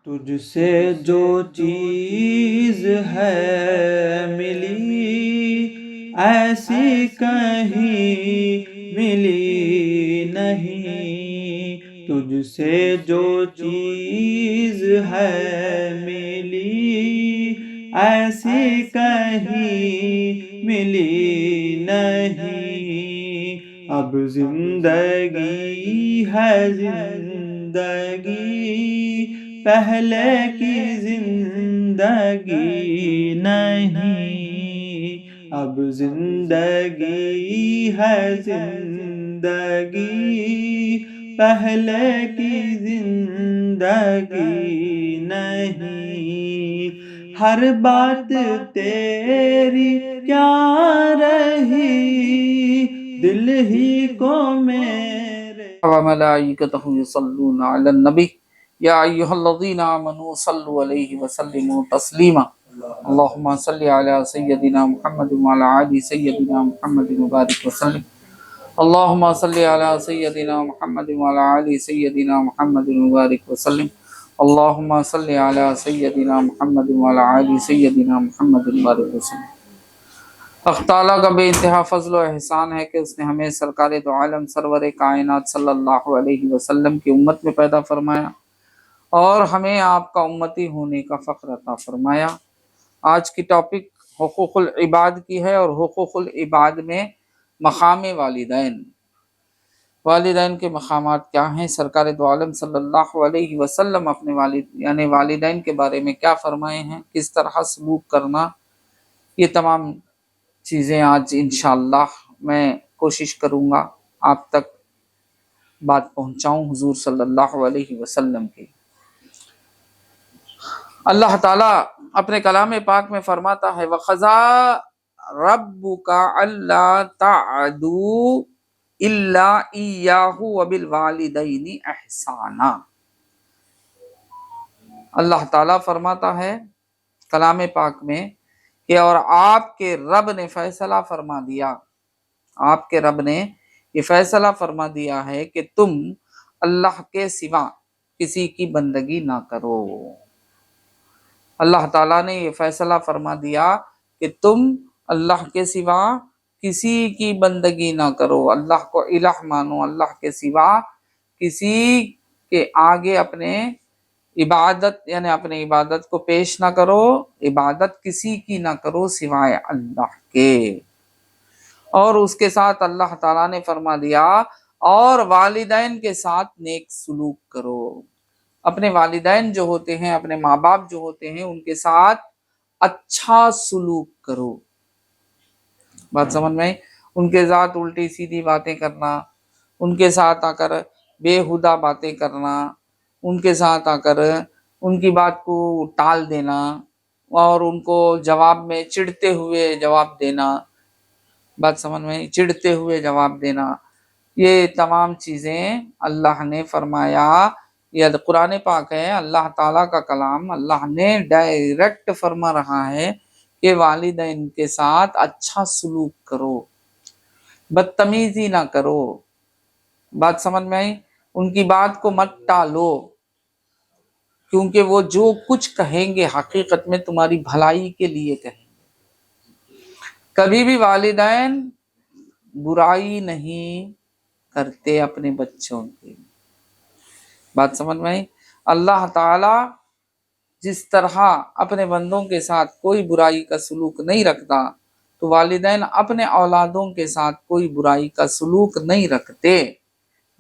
تجھ سے جو چیز ہے ملی ایسی کہیں ملی نہیں، تجھ سے جو چیز ہے ملی ایسی کہیں ملی نہیں۔ اب زندگی ہے زندگی پہلے کی زندگی نہیں، اب زندگی ہے زندگی پہلے کی زندگی نہیں۔ ہر بات تیری کیا رہی دل ہی کو میرے وملائکتہ یصلون علی النبی یا ایھا الذین آمنوا صلوا علیہ وسلموا تسلیما اللہم صل علی سیدنا محمد وعلی آل سیدنا محمد وبارک وسلم اللہم صل علی سیدنا محمد وعلی آل سیدنا محمد وبارک وسلم اللہم صل علی سیدنا محمد وعلی آل سیدنا محمد وبارک وسلم۔ اللہ تعالیٰ کا بے انتہا فضل و احسان ہے کہ اس نے ہمیں سرکار دو عالم سرور کائنات صلی اللہ علیہ وسلم کی امت میں پیدا فرمایا اور ہمیں آپ کا امتی ہونے کا فخر عطا فرمایا۔ آج کی ٹاپک حقوق العباد کی ہے اور حقوق العباد میں مقام والدین۔ والدین کے مقامات کیا ہیں؟ سرکار دو عالم صلی اللہ علیہ وسلم اپنے والدین کے بارے میں کیا فرمائے ہیں، کس طرح سلوک کرنا، یہ تمام چیزیں آج انشاءاللہ میں کوشش کروں گا آپ تک بات پہنچاؤں حضور صلی اللہ علیہ وسلم کی۔ اللہ تعالیٰ اپنے کلام پاک میں فرماتا ہے وَقَضَىٰ رَبُّكَ أَلَّا تَعْبُدُوا إِلَّا إِيَّاهُ وَبِالْوَالِدَيْنِ إِحْسَانًا۔ اللہ تعالیٰ فرماتا ہے کلام پاک میں کہ اور آپ کے رب نے فیصلہ فرما دیا، آپ کے رب نے یہ فیصلہ فرما دیا ہے کہ تم اللہ کے سوا کسی کی بندگی نہ کرو۔ اللہ تعالیٰ نے یہ فیصلہ فرما دیا کہ تم اللہ کے سوا کسی کی بندگی نہ کرو، اللہ کو الہ مانو، اللہ کے سوا کسی کے آگے اپنے عبادت اپنے عبادت کو پیش نہ کرو، عبادت کسی کی نہ کرو سوائے اللہ کے۔ اور اس کے ساتھ اللہ تعالیٰ نے فرما دیا اور والدین کے ساتھ نیک سلوک کرو۔ اپنے والدین جو ہوتے ہیں، اپنے ماں باپ جو ہوتے ہیں، ان کے ساتھ اچھا سلوک کرو۔ بات سمجھ میں؟ ان کے ساتھ الٹی سیدھی باتیں کرنا، ان کے ساتھ آ کر بےہودہ باتیں کرنا، ان کے ساتھ آ کر ان کی بات کو ٹال دینا اور ان کو جواب میں چڑھتے ہوئے جواب دینا، بات سمجھ میں؟ چڑھتے ہوئے جواب دینا، یہ تمام چیزیں اللہ نے فرمایا، یہ قرآن پاک ہے، اللہ تعالیٰ کا کلام، اللہ نے ڈائریکٹ فرما رہا ہے کہ والدین کے ساتھ اچھا سلوک کرو، بدتمیزی نہ کرو، بات سمجھ میں آئی؟ ان کی بات کو مت ٹالو، کیونکہ وہ جو کچھ کہیں گے حقیقت میں تمہاری بھلائی کے لیے کہیں گے۔ کبھی بھی والدین برائی نہیں کرتے اپنے بچوں کی، بات سمجھ میں آئی؟ اللہ تعالیٰ جس طرح اپنے بندوں کے ساتھ کوئی برائی کا سلوک نہیں رکھتا تو والدین اپنے اولادوں کے ساتھ کوئی برائی کا سلوک نہیں رکھتے،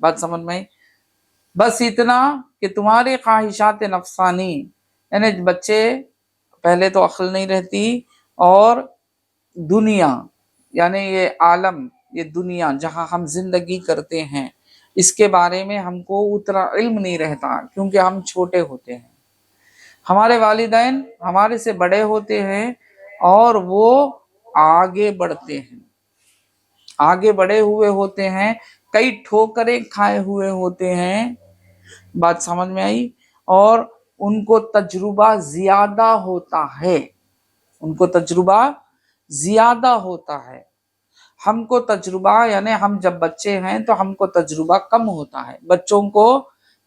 بات سمجھ میں آئی؟ بس اتنا کہ تمہارے خواہشات نفسانی، بچے پہلے تو عقل نہیں رہتی، اور دنیا یہ عالم، یہ دنیا جہاں ہم زندگی کرتے ہیں، اس کے بارے میں ہم کو اتنا علم نہیں رہتا کیونکہ ہم چھوٹے ہوتے ہیں، ہمارے والدین ہمارے سے بڑے ہوتے ہیں اور وہ آگے بڑھتے ہیں، آگے بڑھے ہوئے ہوتے ہیں، کئی ٹھوکریں کھائے ہوئے ہوتے ہیں، بات سمجھ میں آئی؟ اور ان کو تجربہ زیادہ ہوتا ہے، ان کو تجربہ زیادہ ہوتا ہے، ہم کو تجربہ ہم جب بچے ہیں تو ہم کو تجربہ کم ہوتا ہے، بچوں کو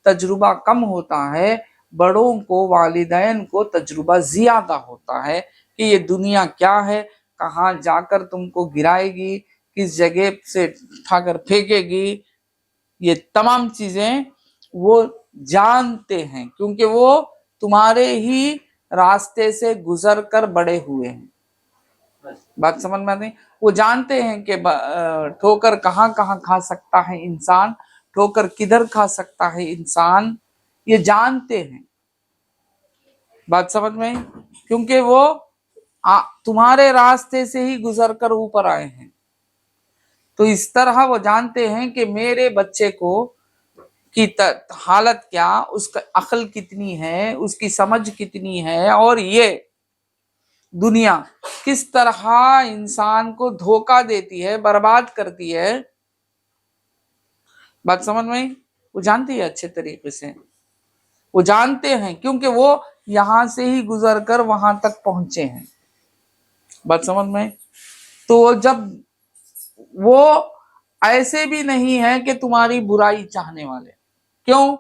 تجربہ کم ہوتا ہے، بڑوں کو والدین کو تجربہ زیادہ ہوتا ہے کہ یہ دنیا کیا ہے، کہاں جا کر تم کو گرائے گی، کس جگہ سے اٹھا کر پھینکے گی، یہ تمام چیزیں وہ جانتے ہیں، کیونکہ وہ تمہارے ہی راستے سے گزر کر بڑے ہوئے ہیں۔ بات سمجھ میں آتی؟ وہ جانتے ہیں کہ ٹھوکر کہاں کہاں کھا سکتا ہے انسان، ٹھوکر کدھر کھا سکتا ہے انسان، یہ جانتے ہیں۔ بات سمجھ میں؟ کیونکہ وہ تمہارے راستے سے ہی گزر کر اوپر آئے ہیں، تو اس طرح وہ جانتے ہیں کہ میرے بچے کو کی حالت کیا، اس کا عقل کتنی ہے، اس کی سمجھ کتنی ہے، اور یہ دنیا کس طرح انسان کو دھوکہ دیتی ہے، برباد کرتی ہے۔ بات سمجھ میں؟ وہ جانتی ہے اچھے طریقے سے، وہ جانتے ہیں، کیونکہ وہ یہاں سے ہی گزر کر وہاں تک پہنچے ہیں۔ بات سمجھ میں؟ تو جب وہ ایسے بھی نہیں ہے کہ تمہاری برائی چاہنے والے، کیوں؟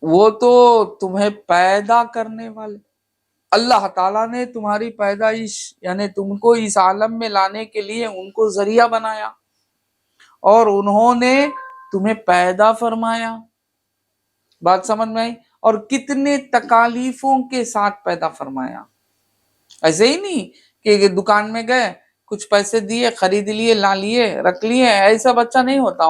وہ تو تمہیں پیدا کرنے والے، اللہ تعالیٰ نے تمہاری پیدائش یعنی تم کو اس عالم میں لانے کے لیے ان کو ذریعہ بنایا، اور انہوں نے تمہیں پیدا فرمایا۔ بات سمجھ میں آئی؟ اور کتنے تکالیفوں کے ساتھ پیدا فرمایا۔ ایسے ہی نہیں کہ دکان میں گئے، کچھ پیسے دیے، خرید لیے، لا لیے، رکھ لیے، ایسا بچہ نہیں ہوتا۔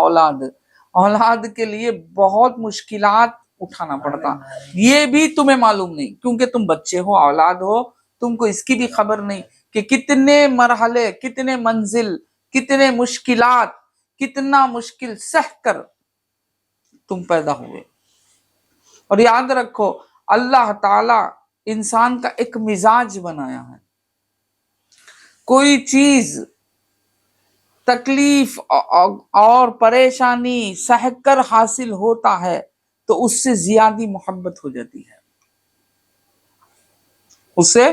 اولاد کے لیے بہت مشکلات اٹھانا پڑتا، یہ بھی تمہیں معلوم نہیں، کیونکہ تم بچے ہو، اولاد ہو، تم کو اس کی بھی خبر نہیں کہ کتنے مرحلے، کتنے منزل، کتنے مشکلات، کتنا مشکل سہ کر تم پیدا ہوئے۔ اور یاد رکھو، اللہ تعالی انسان کا ایک مزاج بنایا ہے، کوئی چیز تکلیف اور پریشانی سہ کر حاصل ہوتا ہے تو اس سے زیادہ محبت ہو جاتی ہے، اس سے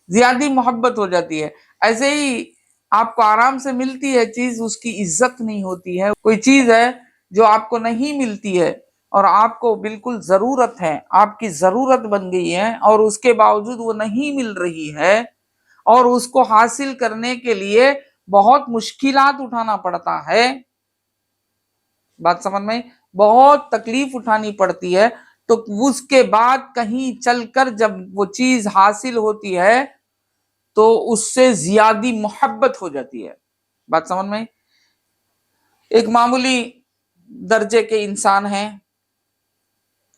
زیادہ محبت ہو جاتی ہے۔ ایسے ہی آپ کو آرام سے ملتی ہے چیز، اس کی عزت نہیں ہوتی ہے۔ کوئی چیز ہے جو آپ کو نہیں ملتی ہے اور آپ کو بالکل ضرورت ہے، آپ کی ضرورت بن گئی ہے، اور اس کے باوجود وہ نہیں مل رہی ہے، اور اس کو حاصل کرنے کے لیے بہت مشکلات اٹھانا پڑتا ہے۔ بات سمجھ میں؟ بہت تکلیف اٹھانی پڑتی ہے، تو اس کے بعد کہیں چل کر جب وہ چیز حاصل ہوتی ہے تو اس سے زیادہ محبت ہو جاتی ہے۔ بات سمجھ میں؟ ایک معمولی درجے کے انسان ہیں،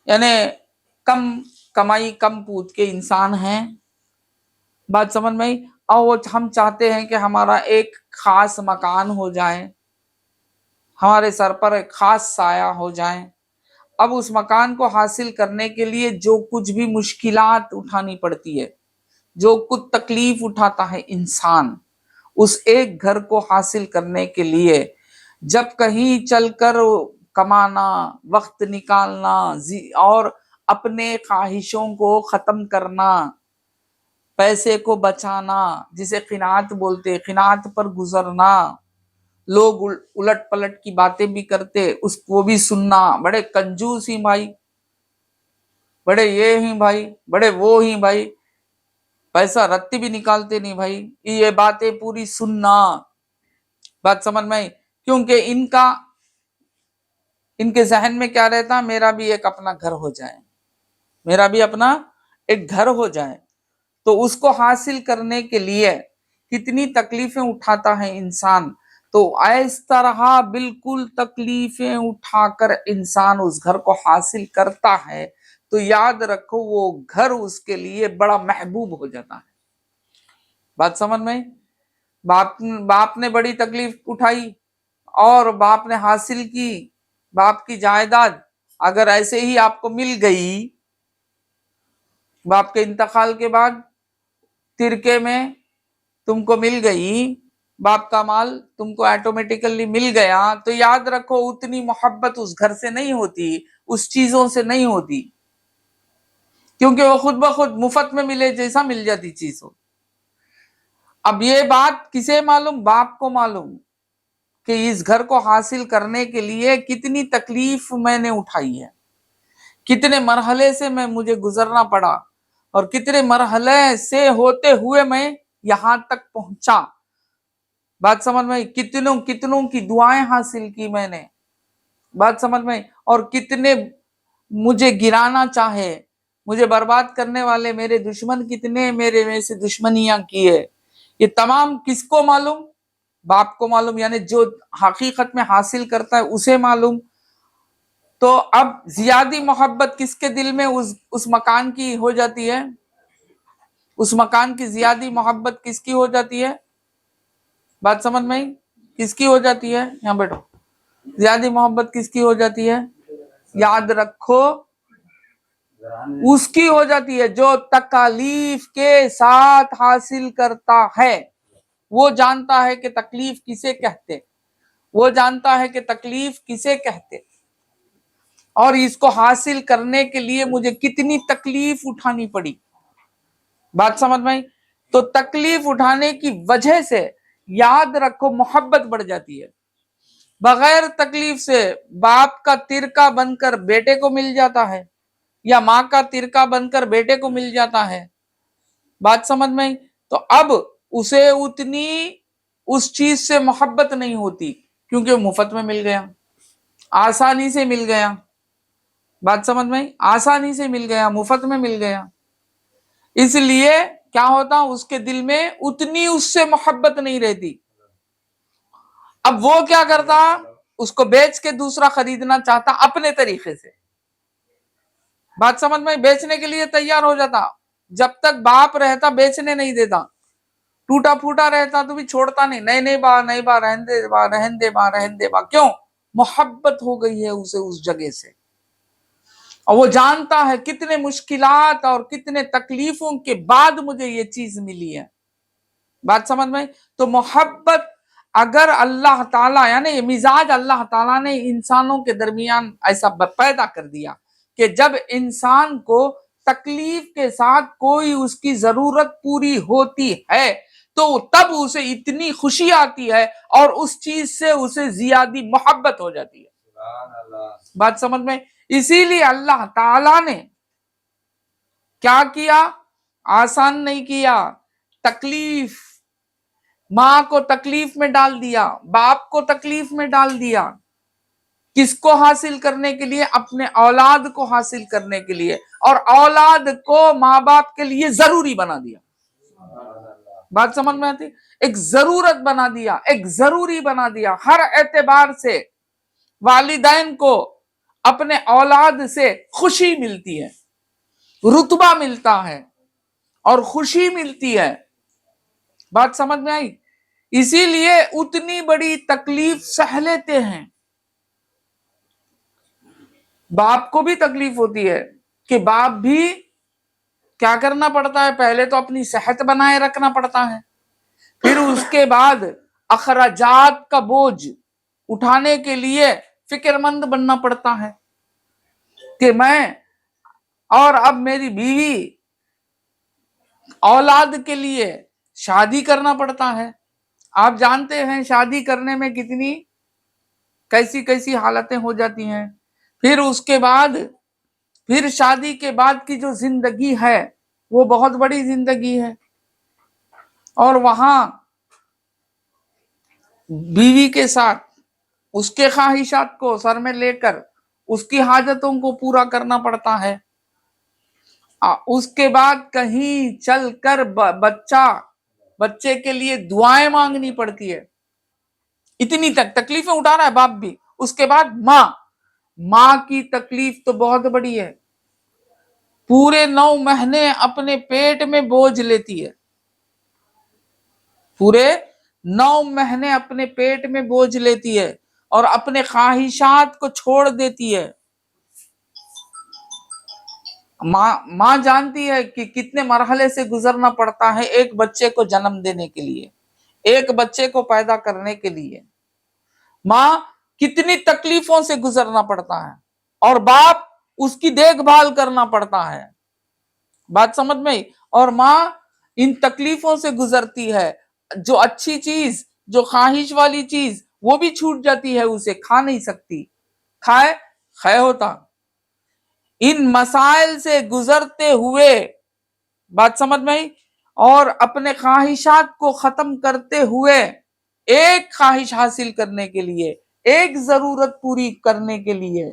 یعنی کم کمائی، کم پوت کے انسان ہیں۔ بات سمجھ میں؟ اور ہم چاہتے ہیں کہ ہمارا ایک خاص مکان ہو جائے، ہمارے سر پر ایک خاص سایہ ہو جائے۔ اب اس مکان کو حاصل کرنے کے لیے جو کچھ بھی مشکلات اٹھانی پڑتی ہے، جو کچھ تکلیف اٹھاتا ہے انسان اس ایک گھر کو حاصل کرنے کے لیے، جب کہیں چل کر کمانا، وقت نکالنا، اور اپنے خواہشوں کو ختم کرنا، پیسے کو بچانا، جسے قناعت بولتے، قناعت پر گزرنا، لوگ الٹ پلٹ کی باتیں بھی کرتے، اس کو بھی سننا، بڑے کنجوس ہی بھائی، بڑے یہ ہی بھائی، بڑے وہ ہی بھائی، پیسہ رتی بھی نکالتے نہیں بھائی، یہ باتیں پوری سننا۔ بات سمجھ میں؟ کیونکہ ان کے ذہن میں کیا رہتا، میرا بھی ایک اپنا گھر ہو جائے، میرا بھی اپنا ایک گھر ہو جائے۔ تو اس کو حاصل کرنے کے لیے کتنی تکلیفیں اٹھاتا ہے انسان، تو اس طرح بالکل تکلیفیں اٹھا کر انسان اس گھر کو حاصل کرتا ہے، تو یاد رکھو وہ گھر اس کے لیے بڑا محبوب ہو جاتا ہے۔ بات سمجھ میں؟ باپ نے بڑی تکلیف اٹھائی اور باپ نے حاصل کی، باپ کی جائیداد اگر ایسے ہی آپ کو مل گئی، باپ کے انتقال کے بعد ترکے میں تم کو مل گئی، باپ کا مال تم کو آٹومیٹیکلی مل گیا، تو یاد رکھو اتنی محبت اس گھر سے نہیں ہوتی، اس چیزوں سے نہیں ہوتی، کیونکہ وہ خود بخود مفت میں ملے جیسا مل جاتی چیز ہو۔ اب یہ بات کسے معلوم؟ باپ کو معلوم کہ اس گھر کو حاصل کرنے کے لیے کتنی تکلیف میں نے اٹھائی ہے، کتنے مرحلے سے مجھے گزرنا پڑا اور کتنے مرحلے سے ہوتے ہوئے میں یہاں تک پہنچا. بات سمجھ میں؟ کتنوں کی دعائیں حاصل کی میں نے. بات سمجھ میں؟ اور کتنے مجھے گرانا چاہے، مجھے برباد کرنے والے میرے دشمن کتنے میرے میں سے دشمنیاں کیے. یہ تمام کس کو معلوم؟ باپ کو معلوم، یعنی جو حقیقت میں حاصل کرتا ہے اسے معلوم. تو اب زیادہ محبت کس کے دل میں اس مکان کی ہو جاتی ہے؟ اس مکان کی زیادہ محبت کس کی ہو جاتی ہے؟ بات سمجھ میں؟ کس کی ہو جاتی ہے؟ یہاں بیٹھو. زیادہ محبت کس کی ہو جاتی ہے؟ یاد رکھو، اس کی ہو جاتی ہے جو تکالیف کے ساتھ حاصل کرتا ہے. وہ جانتا ہے کہ تکلیف کسے کہتے، وہ جانتا ہے کہ تکلیف کسے کہتے، اور اس کو حاصل کرنے کے لیے مجھے کتنی تکلیف اٹھانی پڑی. بات سمجھ میں؟ تو تکلیف اٹھانے کی وجہ سے یاد رکھو محبت بڑھ جاتی ہے. بغیر تکلیف سے باپ کا ترکا بن کر بیٹے کو مل جاتا ہے، یا ماں کا ترکا بن کر بیٹے کو مل جاتا ہے. بات سمجھ میں؟ تو اب اسے اتنی اس چیز سے محبت نہیں ہوتی، کیونکہ مفت میں مل گیا، آسانی سے مل گیا. بات سمجھ میں؟ آسانی سے مل گیا، مفت میں مل گیا. اس لیے کیا ہوتا، اس کے دل میں اتنی اس سے محبت نہیں رہتی. اب وہ کیا کرتا، اس کو بیچ کے دوسرا خریدنا چاہتا اپنے طریقے سے. بات سمجھ میں؟ بیچنے کے لیے تیار ہو جاتا. جب تک باپ رہتا بیچنے نہیں دیتا. ٹوٹا پھوٹا رہتا تو بھی چھوڑتا نہیں. نہیں با نہیں با، رہن دے با، رہن دے با، رہن دے با. کیوں؟ محبت ہو گئی ہے اسے اس جگہ سے. اور وہ جانتا ہے کتنے مشکلات اور کتنے تکلیفوں کے بعد مجھے یہ چیز ملی ہے. بات سمجھ میں؟ تو محبت اگر اللہ تعالیٰ، یعنی یہ مزاج اللہ تعالیٰ نے انسانوں کے درمیان ایسا پیدا کر دیا کہ جب انسان کو تکلیف کے ساتھ کوئی اس کی ضرورت پوری ہوتی ہے تو تب اسے اتنی خوشی آتی ہے اور اس چیز سے اسے زیادہ محبت ہو جاتی ہے. بات سمجھ میں؟ اسی لیے اللہ تعالیٰ نے کیا کیا؟ آسان نہیں کیا. تکلیف، ماں کو تکلیف میں ڈال دیا، باپ کو تکلیف میں ڈال دیا. کس کو حاصل کرنے کے لیے؟ اپنے اولاد کو حاصل کرنے کے لیے. اور اولاد کو ماں باپ کے لیے ضروری بنا دیا. بات سمجھ میں آتی؟ ایک ضرورت بنا دیا، ایک ضروری بنا دیا. ہر اعتبار سے والدین کو اپنے اولاد سے خوشی ملتی ہے، رتبہ ملتا ہے اور خوشی ملتی ہے. بات سمجھ میں آئی؟ اسی لیے اتنی بڑی تکلیف سہ لیتے ہیں. باپ کو بھی تکلیف ہوتی ہے کہ باپ بھی کیا کرنا پڑتا ہے، پہلے تو اپنی صحت بنائے رکھنا پڑتا ہے، پھر اس کے بعد اخراجات کا بوجھ اٹھانے کے لیے فکر مند بننا پڑتا ہے کہ میں اور اب میری بیوی، اولاد کے لیے شادی کرنا پڑتا ہے. آپ جانتے ہیں شادی کرنے میں کتنی کیسی حالتیں ہو جاتی ہیں. پھر اس کے بعد پھر شادی کے بعد کی جو زندگی ہے وہ بہت بڑی زندگی ہے، اور وہاں بیوی کے ساتھ اس کے خواہشات کو سر میں لے کر اس کی حاجتوں کو پورا کرنا پڑتا ہے. اس کے بعد کہیں چل کر بچے کے لیے دعائیں مانگنی پڑتی ہے. اتنی تکلیفیں اٹھا رہا ہے باپ بھی. اس کے بعد ماں کی تکلیف تو بہت بڑی ہے. پورے 9 مہینے اپنے پیٹ میں بوجھ لیتی ہے، پورے 9 مہینے اپنے پیٹ میں بوجھ لیتی ہے اور اپنے خواہشات کو چھوڑ دیتی ہے. ماں جانتی ہے کہ کتنے مرحلے سے گزرنا پڑتا ہے ایک بچے کو جنم دینے کے لیے، ایک بچے کو پیدا کرنے کے لیے. ماں کتنی تکلیفوں سے گزرنا پڑتا ہے اور باپ اس کی دیکھ بھال کرنا پڑتا ہے. بات سمجھ میں؟ اور ماں ان تکلیفوں سے گزرتی ہے. جو اچھی چیز، جو خواہش والی چیز وہ بھی چھوٹ جاتی ہے، اسے کھا نہیں سکتی. کھائے ہوتا. ان مسائل سے گزرتے ہوئے، بات سمجھ میں آئی، اور اپنے خواہشات کو ختم کرتے ہوئے ایک خواہش حاصل کرنے کے لیے، ایک ضرورت پوری کرنے کے لیے،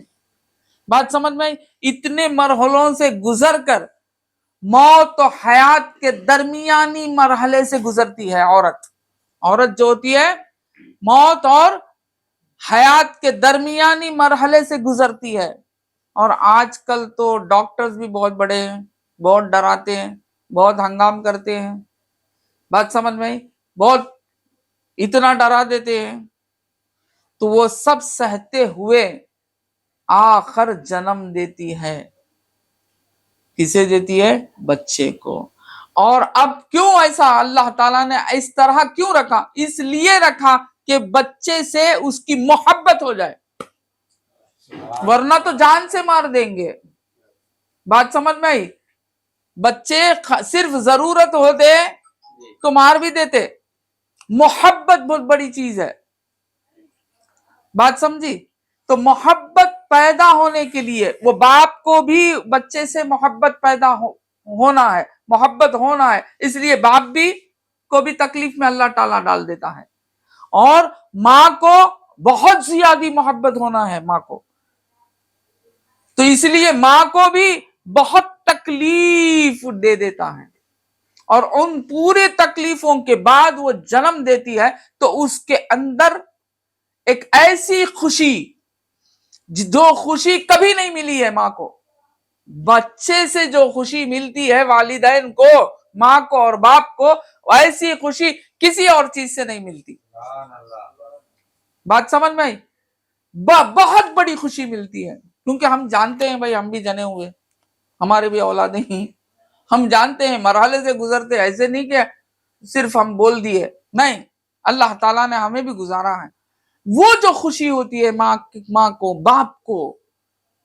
بات سمجھ میں آئی، اتنے مرحلوں سے گزر کر موت و حیات کے درمیانی مرحلے سے گزرتی ہے عورت جو ہوتی ہے موت اور حیات کے درمیانی مرحلے سے گزرتی ہے۔ اور آج کل تو ڈاکٹرز بھی بہت بڑے ہیں، بہت ڈراتے ہیں، بہت ہنگام کرتے ہیں، بات سمجھ میں آئی، بہت اتنا ڈرا دیتے ہیں، تو وہ سب سہتے ہوئے آخر جنم دیتی ہے، کسے دیتی ہے؟ بچے کو۔ اور اب کیوں ایسا اللہ تعالیٰ نے اس طرح کیوں رکھا؟ اس لیے رکھا کہ بچے سے اس کی محبت ہو جائے، ورنہ تو جان سے مار دیں گے، بات سمجھ میں آئی، بچے صرف ضرورت ہو دے تو مار بھی دیتے، محبت بہت بڑی چیز ہے، بات سمجھی؟ تو محبت پیدا ہونے کے لیے وہ باپ کو بھی بچے سے محبت پیدا ہونا ہے، محبت ہونا ہے، اس لیے باپ بھی کو بھی تکلیف میں اللہ تعالیٰ ڈال دیتا ہے، اور ماں کو بہت زیادہ محبت ہونا ہے ماں کو، تو اس لیے ماں کو بھی بہت تکلیف دے دیتا ہے، اور ان پورے تکلیفوں کے بعد وہ جنم دیتی ہے تو اس کے اندر ایک ایسی خوشی جو خوشی کبھی نہیں ملی ہے ماں کو، بچے سے جو خوشی ملتی ہے والدین کو، ماں کو اور باپ کو، ایسی خوشی کسی اور چیز سے نہیں ملتی، بات سمجھ میں آئی، بہت بڑی خوشی ملتی ہے، کیونکہ ہم جانتے ہیں بھائی، ہم بھی جنے ہوئے، ہمارے بھی اولادیں ہیں، ہم جانتے ہیں مرحلے سے گزرتے، ایسے نہیں کہ صرف ہم بول دیے، نہیں، اللہ تعالیٰ نے ہمیں بھی گزارا ہے، وہ جو خوشی ہوتی ہے ماں کو، باپ کو،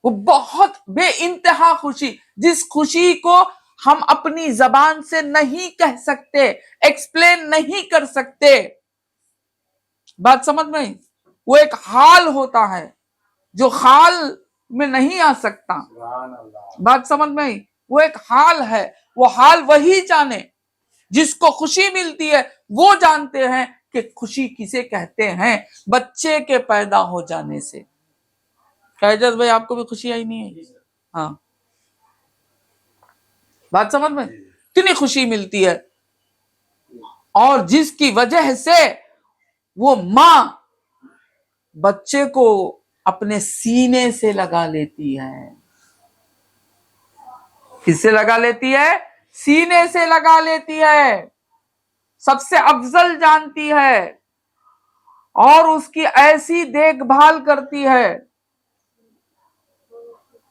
وہ بہت بے انتہا خوشی، جس خوشی کو ہم اپنی زبان سے نہیں کہہ سکتے، ایکسپلین نہیں کر سکتے، بات سمجھ میں، وہ ایک حال ہوتا ہے جو حال میں نہیں آ سکتا، بات سمجھ میں، وہ ایک حال ہے، وہ حال وہی جانے، جس کو خوشی ملتی ہے وہ جانتے ہیں کہ خوشی کسے کہتے ہیں، بچے کے پیدا ہو جانے سے۔ فیض بھائی آپ کو بھی خوشی آئی نہیں ہے؟ ہاں، بات سمجھ میں، کتنی خوشی ملتی ہے، اور جس کی وجہ سے وہ ماں بچے کو اپنے سینے سے لگا لیتی ہے، کس سے لگا لیتی ہے؟ سینے سے لگا لیتی ہے، سب سے افضل جانتی ہے، اور اس کی ایسی دیکھ بھال کرتی ہے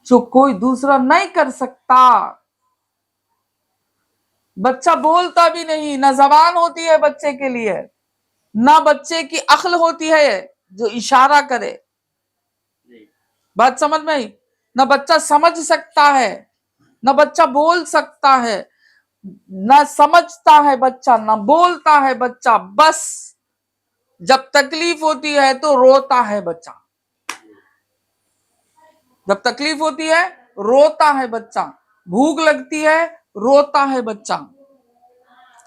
جو کوئی دوسرا نہیں کر سکتا، بچہ بولتا بھی نہیں، نہ زبان ہوتی ہے بچے کے لیے، نہ بچے کی عقل ہوتی ہے جو اشارہ کرے، بات سمجھ میں آئی، نہ بچہ سمجھ سکتا ہے، نہ بچہ بول سکتا ہے، نہ سمجھتا ہے بچہ، نہ بولتا ہے بچہ، بس جب تکلیف ہوتی ہے تو روتا ہے بچہ، جب تکلیف ہوتی ہے روتا ہے بچہ، بھوک لگتی ہے روتا ہے بچہ،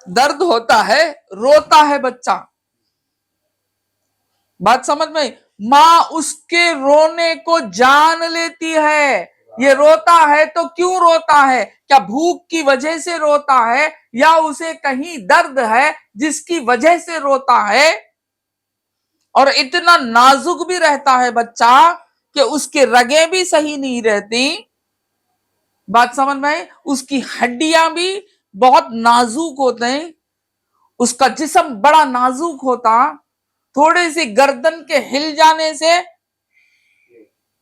درد ہوتا ہے روتا ہے بچہ، بات سمجھ میں، ماں اس کے رونے کو جان لیتی ہے، یہ روتا ہے تو کیوں روتا ہے، کیا بھوک کی وجہ سے روتا ہے، یا اسے کہیں درد ہے جس کی وجہ سے روتا ہے، اور اتنا نازک بھی رہتا ہے بچہ کہ اس کے رگیں بھی صحیح نہیں رہتی، بات سمجھ میں، اس کی ہڈیاں بھی بہت نازک ہوتے ہیں، اس کا جسم بڑا نازک ہوتا، تھوڑی سی گردن کے ہل جانے سے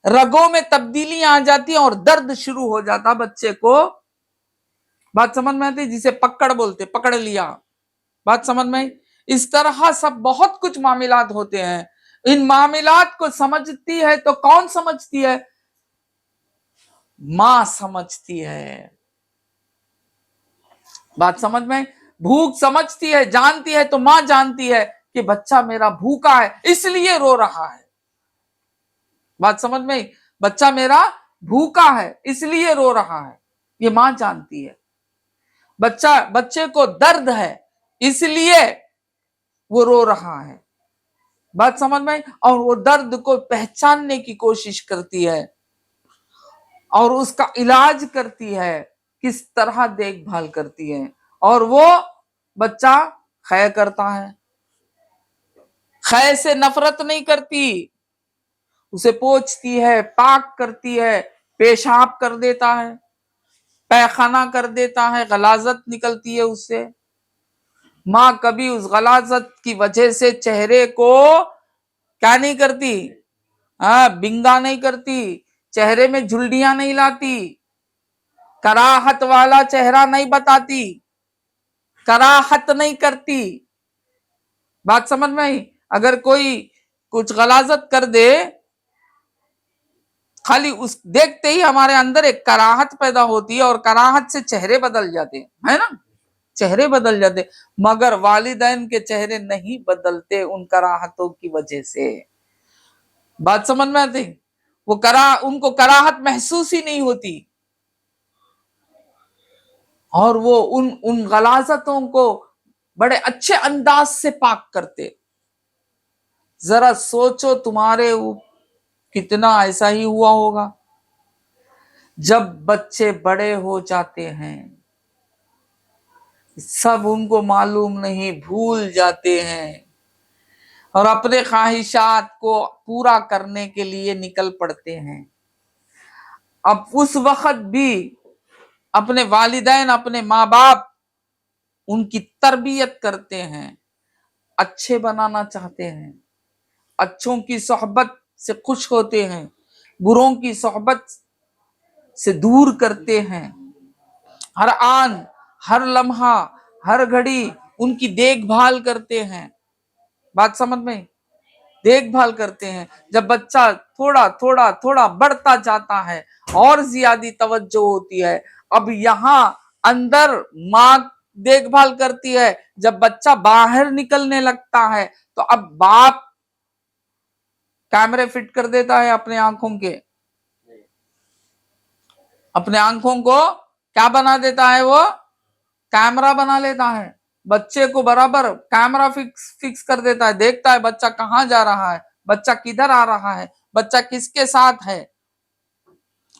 رگوں میں تبدیلیاں آ جاتی اور درد شروع ہو جاتا بچے کو، بات سمجھ میں آتی، جسے پکڑ بولتے، پکڑ لیا، بات سمجھ میں، اس طرح سب بہت کچھ معاملات ہوتے ہیں، ان معاملات کو سمجھتی ہے تو کون سمجھتی ہے؟ ماں سمجھتی ہے، بات سمجھ میں، بھوک سمجھتی ہے، جانتی ہے، تو ماں جانتی ہے کہ بچہ میرا بھوکا ہے اس لیے رو رہا ہے، بات سمجھ میں، بچہ میرا بھوکا ہے اس لیے رو رہا ہے، یہ ماں جانتی ہے. بچے کو درد ہے اس لیے وہ رو رہا ہے. بات سمجھ میں؟ اور وہ درد کو پہچاننے کی کوشش کرتی ہے اور اس کا علاج کرتی ہے، کس طرح دیکھ بھال کرتی ہے. اور وہ بچہ خے کرتا ہے، خے سے نفرت نہیں کرتی، اسے پوچھتی ہے، پاک کرتی ہے، پیشاب کر دیتا ہے، پیخانہ کر دیتا ہے، غلاظت نکلتی ہے اس سے. ماں کبھی اس غلاظت کی وجہ سے چہرے کو کیا نہیں کرتی، بنگا نہیں کرتی، چہرے میں جھلڈیاں نہیں لاتی، کراہت والا چہرہ نہیں بتاتی، کراہت نہیں کرتی. بات سمجھ میں آئی؟ اگر کوئی کچھ غلاظت کر دے، خالی اس دیکھتے ہی ہمارے اندر ایک کراہت پیدا ہوتی ہے اور کراہت سے چہرے بدل جاتے ہیں، ہے نا؟ چہرے بدل جاتے، مگر والدین کے چہرے نہیں بدلتے ان کراہتوں کی وجہ سے. بات سمجھ میں آتی؟ ان کو کراہت محسوس ہی نہیں ہوتی اور وہ ان غلاظتوں کو بڑے اچھے انداز سے پاک کرتے. ذرا سوچو تمہارے کتنا ایسا ہی ہوا ہوگا. جب بچے بڑے ہو جاتے ہیں سب ان کو معلوم نہیں، بھول جاتے ہیں اور اپنے خواہشات کو پورا کرنے کے لیے نکل پڑتے ہیں. اب اس وقت بھی اپنے والدین، اپنے ماں باپ ان کی تربیت کرتے ہیں، اچھے بنانا چاہتے ہیں، اچھوں کی صحبت سے خوش ہوتے ہیں، بروں کی صحبت سے دور کرتے ہیں. ہر آن، ہر لمحہ، ہر گھڑی ان کی دیکھ بھال کرتے ہیں. بات سمجھ میں؟ دیکھ بھال کرتے ہیں. جب بچہ تھوڑا تھوڑا تھوڑا بڑھتا جاتا ہے اور زیادہ توجہ ہوتی ہے. اب یہاں اندر ماں دیکھ بھال کرتی ہے، جب بچہ باہر نکلنے لگتا ہے تو اب باپ کیمرے فٹ کر دیتا ہے اپنے آنکھوں کے، اپنے آنکھوں کو کیا بنا دیتا ہے، وہ کیمرہ بنا لیتا ہے. بچے کو برابر کیمرہ فکس کر دیتا ہے، دیکھتا ہے بچہ کہاں جا رہا ہے، بچہ کدھر آ رہا ہے، بچہ کس کے ساتھ ہے.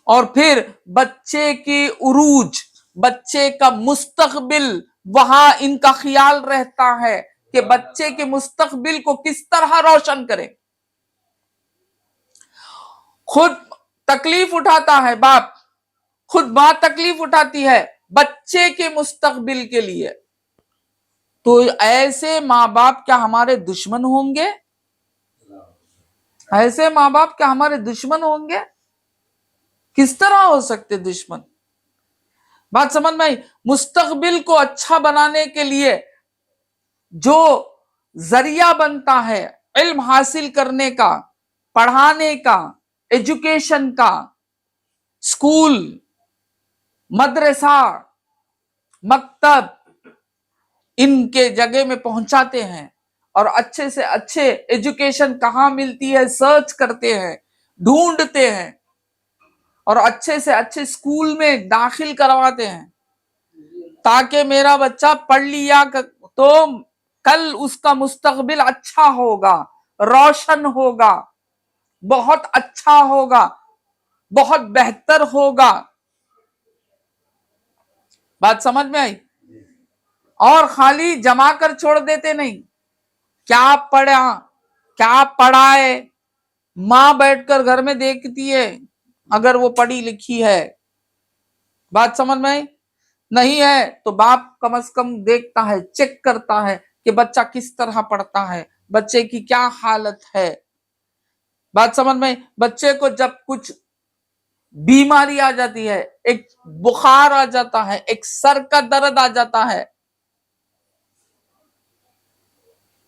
اور پھر بچے کی عروج، بچے کا مستقبل، وہاں ان کا خیال رہتا ہے کہ بچے کے مستقبل کو کس طرح روشن کریں. خود تکلیف اٹھاتا ہے باپ، خود ماں تکلیف اٹھاتی ہے بچے کے مستقبل کے لیے. تو ایسے ماں باپ کیا ہمارے دشمن ہوں گے؟ ایسے ماں باپ کیا ہمارے دشمن ہوں گے؟ کس طرح ہو سکتے دشمن؟ بات سمجھ میں آئی؟ مستقبل کو اچھا بنانے کے لیے جو ذریعہ بنتا ہے علم حاصل کرنے کا، پڑھانے کا، ایجوکیشن کا، اسکول، مدرسہ، مکتب، ان کے جگہ میں پہنچاتے ہیں اور اچھے سے اچھے ایجوکیشن کہاں ملتی ہے سرچ کرتے ہیں، ڈھونڈتے ہیں اور اچھے سے اچھے اسکول میں داخل کرواتے ہیں تاکہ میرا بچہ پڑھ لیا تو کل اس کا مستقبل اچھا ہوگا، روشن ہوگا، بہت اچھا ہوگا، بہت بہتر ہوگا. بات سمجھ میں آئی؟ اور خالی جما کر چھوڑ دیتے نہیں. کیا پڑھا، کیا پڑھائے، ماں بیٹھ کر گھر میں دیکھتی ہے اگر وہ پڑھی لکھی ہے. بات سمجھ میں آئی؟ نہیں ہے تو باپ کم از کم دیکھتا ہے، چیک کرتا ہے کہ بچہ کس طرح پڑھتا ہے، بچے کی کیا حالت ہے. بات سمجھ میں؟ بچے کو جب کچھ بیماری آ جاتی ہے، ایک بخار آ جاتا ہے، ایک سر کا درد آ جاتا ہے،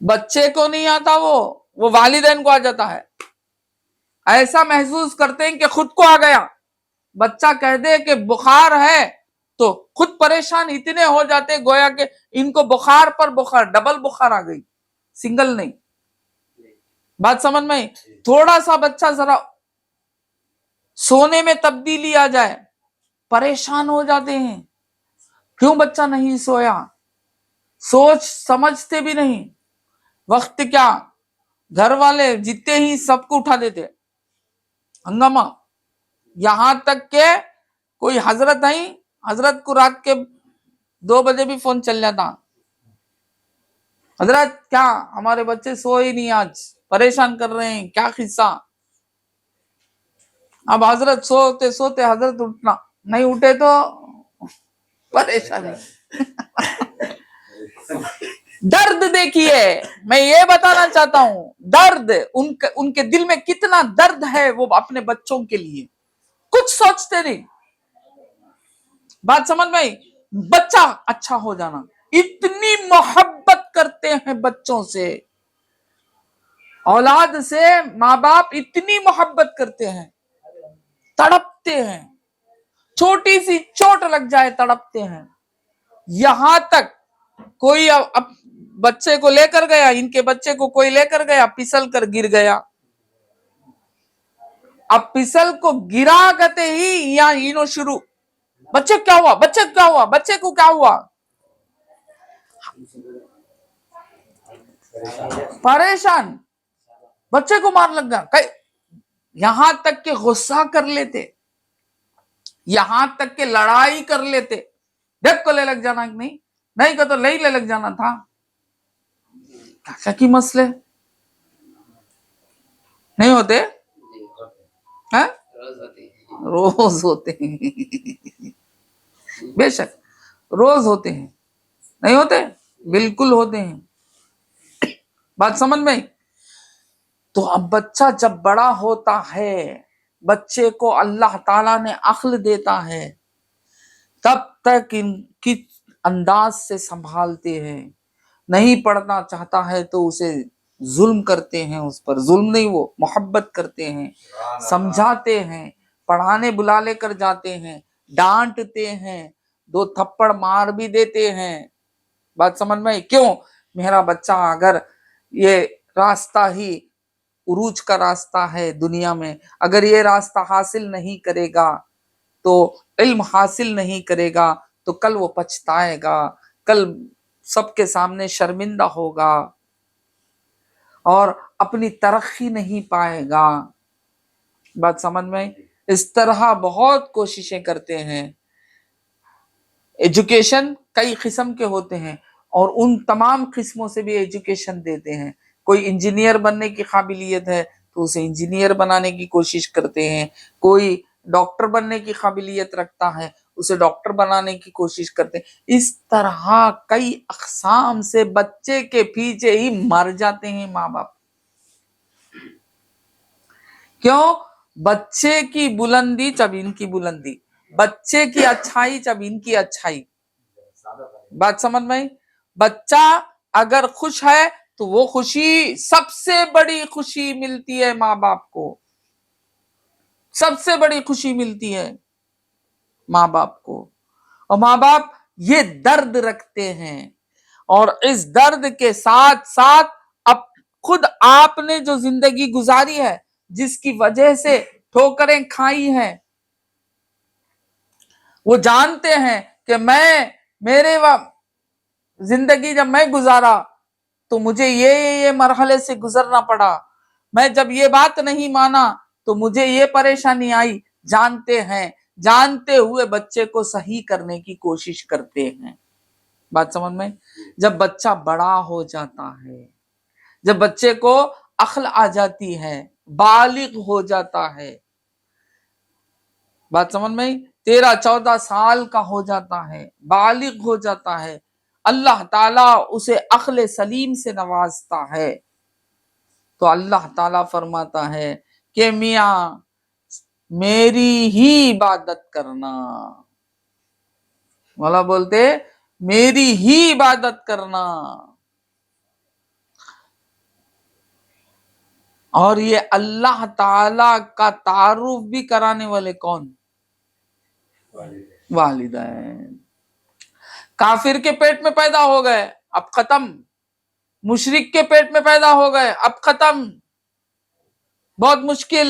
بچے کو نہیں آتا، وہ والدین کو آ جاتا ہے. ایسا محسوس کرتے ہیں کہ خود کو آ گیا. بچہ کہہ دے کہ بخار ہے تو خود پریشان اتنے ہو جاتے گویا کہ ان کو بخار پر بخار، ڈبل بخار آ گئی، سنگل نہیں. بات سمجھ میں؟ تھوڑا سا بچہ ذرا سونے میں تبدیلی آ جائے پریشان ہو جاتے ہیں، کیوں بچہ نہیں سویا، سوچ سمجھتے بھی نہیں، وقت کیا، گھر والے جتنے ہی سب کو اٹھا دیتے، ہنگامہ، یہاں تک کہ کوئی حضرت آئی، حضرت کو رات کے 2 بجے بھی فون چل جاتا، حضرت کیا ہمارے بچے سوئے نہیں، آج پریشان کر رہے ہیں، کیا قصہ؟ اب حضرت سوتے سوتے حضرت اٹھنا، نہیں اٹھے تو پریشانی۔ درد دیکھیے، میں یہ بتانا چاہتا ہوں، درد ان کے دل میں کتنا درد ہے وہ اپنے بچوں کے لیے، کچھ سوچتے نہیں۔ بات سمجھ میں آئی؟ بچہ اچھا ہو جانا، اتنی محبت کرتے ہیں بچوں سے، اولاد سے ماں باپ اتنی محبت کرتے ہیں، تڑپتے ہیں، چھوٹی سی چوٹ لگ جائے تڑپتے ہیں، یہاں تک کوئی بچے کو لے کر گیا، ان کے بچے کو کوئی لے کر گیا، پھسل کر گر گیا، اب پھسل کو گرا کرتے ہی یہاں اینو شروع، بچے کیا ہوا، بچے کیا ہوا، بچے کو کیا ہوا، پریشان، بچے کو مار لگ گیا، یہاں تک کہ غصہ کر لیتے، یہاں تک کہ لڑائی کر لیتے، دیکھ کو لے لگ جانا، نہیں کہ تو لے لگ جانا تھا، کیا کی مسئلے نہیں ہوتے؟ روز ہوتے ہیں، بے شک روز ہوتے ہیں، نہیں ہوتے؟ بالکل ہوتے ہیں۔ بات سمجھ میں؟ تو اب بچہ جب بڑا ہوتا ہے، بچے کو اللہ تعالیٰ نے عقل دیتا ہے، تب تک ان کی انداز سے سنبھالتے ہیں، نہیں پڑھنا چاہتا ہے تو اسے ظلم کرتے ہیں، اس پر ظلم نہیں، وہ محبت کرتے ہیں، سمجھاتے ہیں، پڑھانے بلا لے کر جاتے ہیں، ڈانٹتے ہیں، 2 تھپڑ مار بھی دیتے ہیں۔ بات سمجھ میں؟ کیوں؟ میرا بچہ اگر یہ راستہ ہی عروج کا راستہ ہے دنیا میں، اگر یہ راستہ حاصل نہیں کرے گا تو علم حاصل نہیں کرے گا تو کل وہ پچھتائے گا، کل سب کے سامنے شرمندہ ہوگا اور اپنی ترقی نہیں پائے گا۔ بات سمجھ میں؟ اس طرح بہت کوششیں کرتے ہیں۔ ایجوکیشن کئی قسم کے ہوتے ہیں اور ان تمام قسموں سے بھی ایجوکیشن دیتے ہیں۔ کوئی انجینئر بننے کی قابلیت ہے تو اسے انجینئر بنانے کی کوشش کرتے ہیں، کوئی ڈاکٹر بننے کی قابلیت رکھتا ہے اسے ڈاکٹر بنانے کی کوشش کرتے ہیں۔ اس طرح کئی اقسام سے بچے کے پیچھے ہی مر جاتے ہیں ماں باپ۔ کیوں؟ بچے کی بلندی جب ان کی بلندی، بچے کی اچھائی جب ان کی اچھائی۔ بات سمجھ میں؟ بچہ اگر خوش ہے تو وہ خوشی، سب سے بڑی خوشی ملتی ہے ماں باپ کو، سب سے بڑی خوشی ملتی ہے ماں باپ کو، اور ماں باپ یہ درد رکھتے ہیں، اور اس درد کے ساتھ ساتھ اب خود آپ نے جو زندگی گزاری ہے، جس کی وجہ سے ٹھوکریں کھائی ہیں، وہ جانتے ہیں کہ میرے زندگی جب میں گزارا تو مجھے یہ مرحلے سے گزرنا پڑا، میں جب یہ بات نہیں مانا تو مجھے یہ پریشانی آئی، جانتے ہیں، جانتے ہوئے بچے کو صحیح کرنے کی کوشش کرتے ہیں۔ بات سمجھ میں؟ جب بچہ بڑا ہو جاتا ہے، جب بچے کو عقل آ جاتی ہے، بالغ ہو جاتا ہے، بات سمجھ میں؟ 13-14 سال کا ہو جاتا ہے، بالغ ہو جاتا ہے، اللہ تعالیٰ اسے عقل سلیم سے نوازتا ہے، تو اللہ تعالیٰ فرماتا ہے کہ میاں میری ہی عبادت کرنا، مولا بولتے میری ہی عبادت کرنا۔ اور یہ اللہ تعالی کا تعارف بھی کرانے والے کون؟ والدین۔ کافر کے پیٹ میں پیدا ہو گئے، اب ختم، مشرک کے پیٹ میں پیدا ہو گئے، اب ختم، بہت مشکل،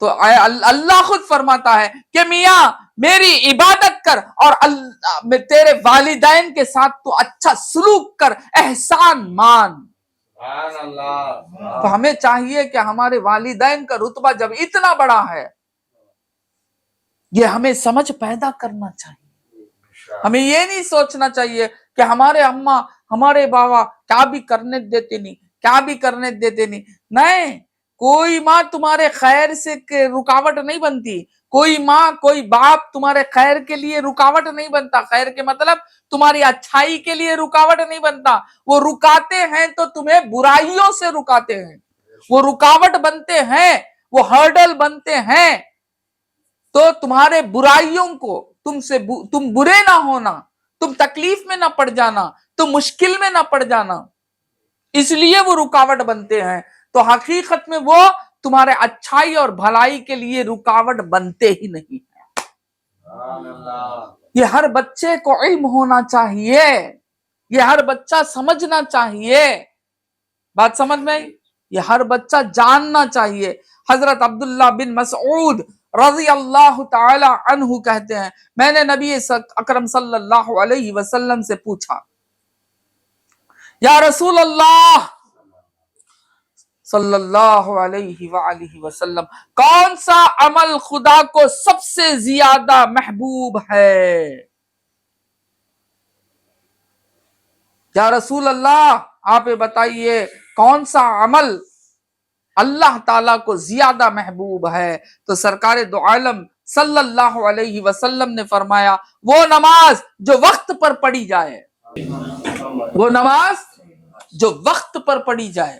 تو اللہ خود فرماتا ہے کہ میاں میری عبادت کر اور تیرے والدین کے ساتھ تو اچھا سلوک کر، احسان مان۔ تو ہمیں چاہیے کہ ہمارے والدین کا رتبہ جب اتنا بڑا ہے، یہ ہمیں سمجھ پیدا کرنا چاہیے۔ ہمیں یہ نہیں سوچنا چاہیے کہ ہمارے اماں ہمارے بابا کیا بھی کرنے دیتے نہیں، کیا بھی کرنے دیتے نہیں۔ کوئی ماں تمہارے خیر سے رکاوٹ نہیں بنتی، کوئی ماں کوئی باپ تمہارے خیر کے لیے رکاوٹ نہیں بنتا۔ خیر کے مطلب تمہاری اچھائی کے لیے رکاوٹ نہیں بنتا، وہ رکاتے ہیں تو تمہیں برائیوں سے رکاتے ہیں، وہ رکاوٹ بنتے ہیں، وہ ہرڈل بنتے ہیں، تو تمہارے برائیوں کو تم برے نہ ہونا، تم تکلیف میں نہ پڑ جانا، تم مشکل میں نہ پڑ جانا، اس لیے وہ رکاوٹ بنتے ہیں۔ تو حقیقت میں وہ تمہارے اچھائی اور بھلائی کے لیے رکاوٹ بنتے ہی نہیں ہیں۔ یہ ہر بچے کو علم ہونا چاہیے، یہ ہر بچہ سمجھنا چاہیے۔ بات سمجھ میں آئی؟ یہ ہر بچہ جاننا چاہیے۔ حضرت عبداللہ بن مسعود رضی اللہ تعالی عنہ کہتے ہیں، میں نے نبی اکرم صلی اللہ علیہ وسلم سے پوچھا، یا رسول اللہ صلی اللہ علیہ وآلہ وسلم، کون سا عمل خدا کو سب سے زیادہ محبوب ہے؟ یا رسول اللہ آپ بتائیے کون سا عمل اللہ تعالیٰ کو زیادہ محبوب ہے؟ تو سرکار دو عالم صلی اللہ علیہ وسلم نے فرمایا، وہ نماز جو وقت پر پڑھی جائے، وہ نماز جو وقت پر پڑھی جائے۔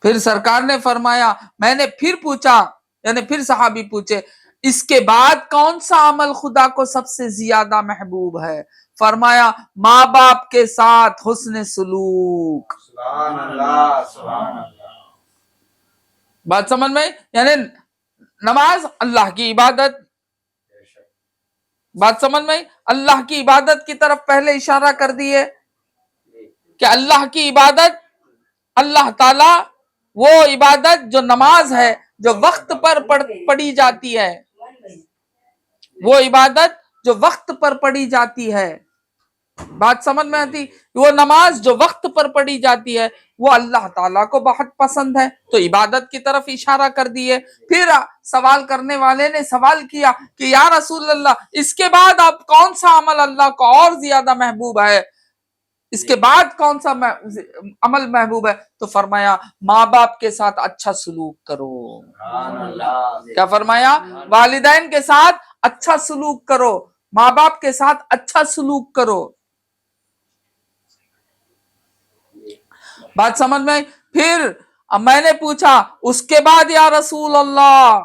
پھر سرکار نے فرمایا، میں نے پھر پوچھا، یعنی پھر صحابی پوچھے، اس کے بعد کون سا عمل خدا کو سب سے زیادہ محبوب ہے؟ فرمایا، ماں باپ کے ساتھ حسن سلوک۔ سبحان اللہ، سبحان اللہ۔ بات سمجھ میں؟ یعنی نماز اللہ کی عبادت، بات سمجھ میں؟ اللہ کی عبادت کی طرف پہلے اشارہ کر دیے کہ اللہ کی عبادت، اللہ تعالی وہ عبادت جو نماز ہے جو وقت پر پڑھی جاتی ہے، وہ عبادت جو وقت پر پڑھی جاتی ہے، بات سمجھ میں آتی؟ وہ نماز جو وقت پر پڑھی جاتی ہے وہ اللہ تعالیٰ کو بہت پسند ہے، تو عبادت کی طرف اشارہ کر دیے۔ پھر سوال کرنے والے نے سوال کیا کہ یا رسول اللہ، اس کے بعد آپ کون سا عمل اللہ کو اور زیادہ محبوب ہے؟ اس کے بعد کون سا عمل محبوب ہے؟ تو فرمایا، ماں باپ کے ساتھ اچھا سلوک کرو۔ کیا فرمایا؟ والدین کے ساتھ اچھا سلوک کرو، ماں باپ کے ساتھ اچھا سلوک کرو۔ بات سمجھ میں؟ پھر میں نے پوچھا، اس کے بعد یا رسول اللہ؟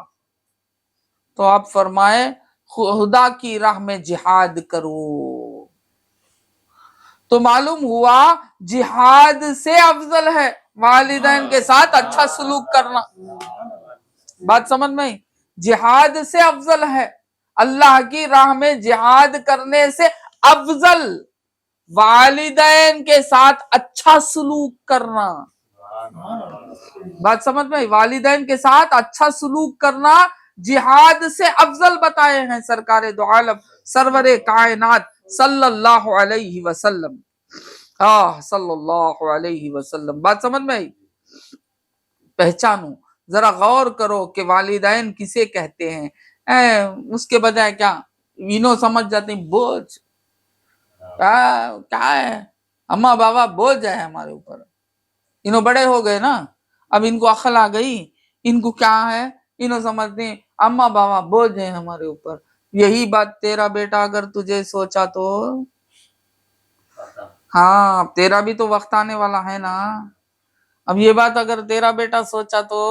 تو آپ فرمائے، خدا کی راہ میں جہاد کرو۔ تو معلوم ہوا جہاد سے افضل ہے والدین کے ساتھ اچھا سلوک کرنا۔ بات سمجھ میں؟ جہاد سے افضل ہے، اللہ کی راہ میں جہاد کرنے سے افضل والدین کے ساتھ اچھا سلوک کرنا۔ بات سمجھ میں؟ والدین کے ساتھ اچھا سلوک کرنا جہاد سے افضل بتائے ہیں سرکار دو عالم سرور کائنات صلی اللہ علیہ وسلم، صلی اللہ علیہ وسلم۔ بات سمجھ میں؟ پہچانو، ذرا غور کرو کہ والدین کسے کہتے ہیں۔ اس کے بجائے کیا انہوں سمجھ جاتے ہیں بوجھ، کیا ہے اماں بابا بوجھ ہے ہمارے اوپر، انہوں بڑے ہو گئے نا، اب ان کو عقل آ گئی، ان کو کیا ہے، انہوں سمجھتے ہیں اماں بابا بوجھ ہیں ہمارے اوپر۔ یہی بات تیرا بیٹا اگر تجھے سوچا تو ہاں تیرا بھی تو وقت آنے والا ہے نا۔ اب یہ بات اگر تیرا بیٹا سوچا تو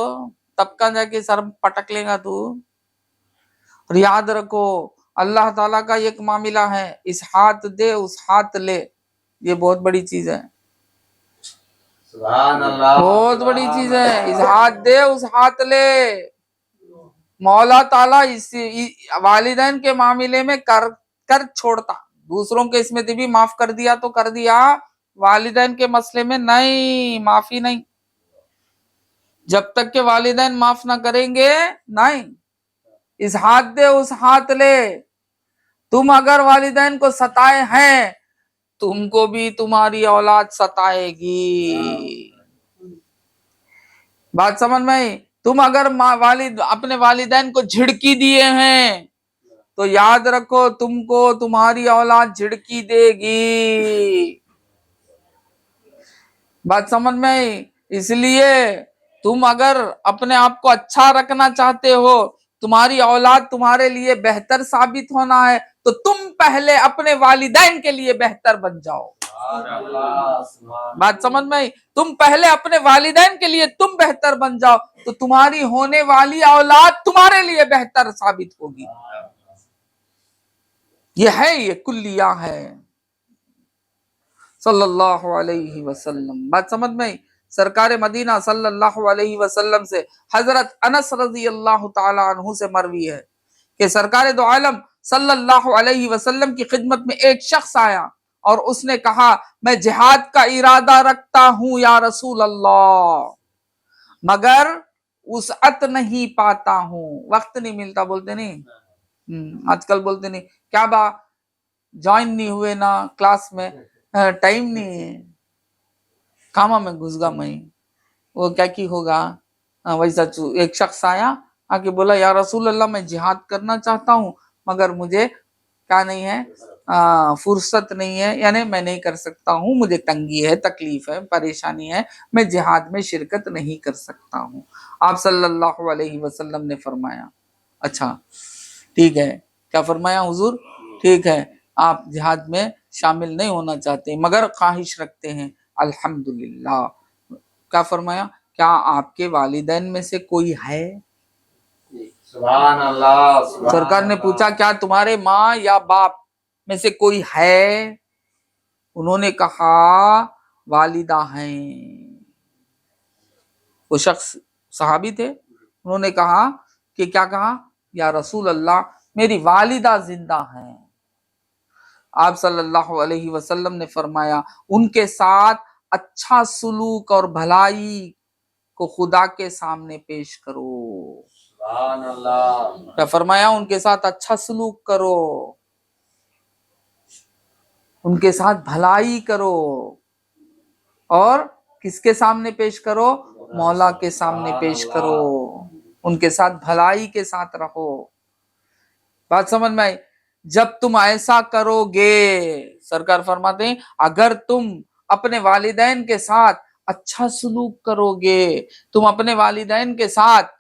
تب کا جا کے سر پٹک لے گا تو۔ اور یاد رکھو اللہ تعالیٰ کا ایک معاملہ ہے، اس ہاتھ دے اس ہاتھ لے، یہ بہت بڑی چیز ہے، سبحان اللہ، بہت بڑی چیز ہے۔ اس ہاتھ دے اس ہاتھ لے، مولا تعالیٰ اس والدین کے معاملے میں کر چھوڑتا، دوسروں کے اس میں بھی معاف کر دیا تو کر دیا، والدین کے مسئلے میں نہیں، معافی نہیں۔ جب تک کہ والدین معاف نہ کریں گے نہیں. اس ہاتھ دے اس ہاتھ لے. تم اگر والدین کو ستائے ہیں تم کو بھی تمہاری اولاد ستائے گی. بات سمجھ میں آئی؟ تم اگر اپنے والدین کو جھڑکی دیے ہیں تو یاد رکھو تم کو تمہاری اولاد جھڑکی دے گی. بات سمجھ میں آئی؟ اس لیے تم اگر اپنے آپ کو اچھا رکھنا چاہتے ہو، تمہاری اولاد تمہارے لیے بہتر ثابت ہونا ہے، تو تم پہلے اپنے والدین کے لیے بہتر بن جاؤ. بات سمجھ میں آئی؟ تم پہلے اپنے والدین کے لیے تم بہتر بن جاؤ تو تمہاری ہونے والی اولاد تمہارے لیے بہتر ثابت ہوگی. یہ کلیہ ہے صلی اللہ علیہ وسلم. بات سمجھ میں آئی؟ سرکار مدینہ صلی اللہ علیہ وسلم سے حضرت انس رضی اللہ تعالی عنہ سے مروی ہے کہ سرکار دو عالم صلی اللہ علیہ وسلم کی خدمت میں ایک شخص آیا اور اس نے کہا میں جہاد کا ارادہ رکھتا ہوں یا رسول اللہ، مگر وسعت نہیں پاتا ہوں، وقت نہیں ملتا. بولتے نہیں آج کل بولتے نہیں کیا با جوائن نہیں ہوئے نا کلاس میں، ٹائم نہیں ہے، کاما میں گھس گا میں، وہ کیا کی ہوگا. ویسا ایک شخص آیا آ کے بولا یا رسول اللہ میں جہاد کرنا چاہتا ہوں مگر مجھے کیا نہیں ہے، فرصت نہیں ہے، یعنی میں نہیں کر سکتا ہوں، مجھے تنگی ہے، تکلیف ہے، پریشانی ہے، میں جہاد میں شرکت نہیں کر سکتا ہوں. آپ صلی اللہ علیہ وسلم نے فرمایا اچھا ٹھیک ہے. کیا فرمایا حضور؟ ٹھیک ہے آپ جہاد میں شامل نہیں ہونا چاہتے مگر خواہش رکھتے ہیں، الحمدللہ. کیا فرمایا؟ کیا آپ کے والدین میں سے کوئی ہے؟ سبحان اللہ. سرکار نے پوچھا کیا تمہارے ماں یا باپ میں سے کوئی ہے؟ انہوں نے کہا والدہ ہیں. وہ شخص صحابی تھے، انہوں نے کہا کہ کیا کہا؟ یا رسول اللہ میری والدہ زندہ ہیں. آپ صلی اللہ علیہ وسلم نے فرمایا ان کے ساتھ اچھا سلوک اور بھلائی کو خدا کے سامنے پیش کرو. سبحان اللہ. کیا فرمایا؟ ان کے ساتھ اچھا سلوک کرو، ان کے ساتھ بھلائی کرو، اور کس کے سامنے پیش کرو؟ مولا کے سامنے پیش کرو. ان کے ساتھ بھلائی کے ساتھ رہو. بات سمجھ میں آئی؟ جب تم ایسا کرو گے، سرکار فرماتے ہیں اگر تم اپنے والدین کے ساتھ اچھا سلوک کرو گے، تم اپنے والدین کے ساتھ